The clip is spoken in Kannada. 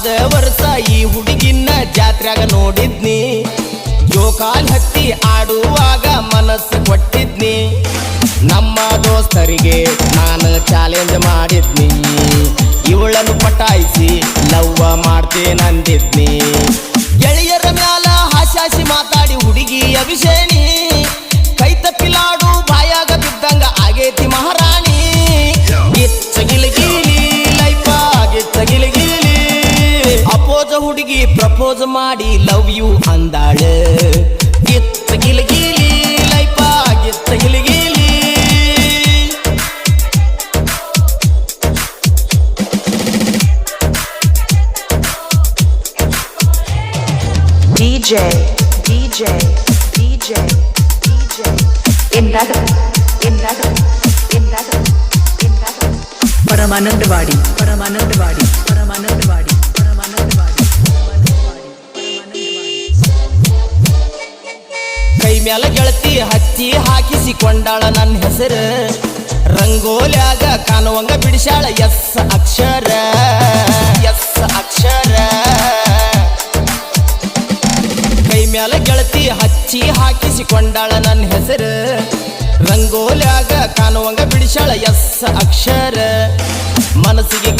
ಹೋದ ವರ್ಷ ಈ ಹುಡುಗಿನ ಜಾತ್ರೆಗ ನೋಡಿದ್ನಿ ಜೋಕಾಲ್ ಹತ್ತಿ ಆಡುವಾಗ ಮನಸ್ಸು ಕೊಟ್ಟಿದ್ನಿ ನಮ್ಮ ದೋಸ್ತರಿಗೆ ನಾನು ಚಾಲೆಂಜ್ ಮಾಡಿದ್ನಿ ಇವಳನ್ನು ಪಟಾಯಿಸಿ ಲವ್ವ ಮಾಡ್ತೇನಂದಿದ್ನಿ ಗೆಳೆಯರ ಮ್ಯಾಲ ಹಾಸ್ಯಾಸಿ ಮಾತಾಡಿ ಹುಡುಗಿ ಅಭಿಷೇಣಿ ಕೈ ತಪ್ಪಿಲಾಡು ಬಾಯಾಗ ಬಿದ್ದಂಗ ಆಗೇತಿ ಮಹಾರಾಣಿ ಗಿಚ್ಚಗಿಲಗಿಲಿ ಲೈಫ ಗಿಚ್ಚಗಿಲಗಿಲಿ ಅಪೋಜ ಹುಡುಗಿ ಪ್ರಪೋಸ್ ಮಾಡಿ ಲವ್ ಯು ಅಂದಾಳ ಗಿಚ್ಚಗಿಲಗಿಲಿ ಲೈಫ ಗಿಚ್ಚಗಿಲಗಿಲಿ DJ in that Paramanandwadi ಕೈ ಮ್ಯಾಲ ಗೆಳತಿ ಹಚ್ಚಿ ಹಾಕಿಸಿಕೊಂಡಾಳ ನನ್ನ ಹೆಸರು ರಂಗೋಲ್ಯಾಗ ಕಾಣುವಂಗ ಬಿಡಿಸ್ಯಾಳ ಎಸ್ ಅಕ್ಷರ ಕೈ ಮ್ಯಾಲ ಗೆಳತಿ ಹಚ್ಚಿ ಹಾಕಿಸಿಕೊಂಡಾಳ ನನ್ನ ಹೆಸರು ರಂಗೋಲ್ಯಾಗ ಕಾಣುವಂಗ ಬಿಡಿಸ್ಯಾಳ ಎಸ್ ಅಕ್ಷರ ಮನಸ್ಸಿಗೆ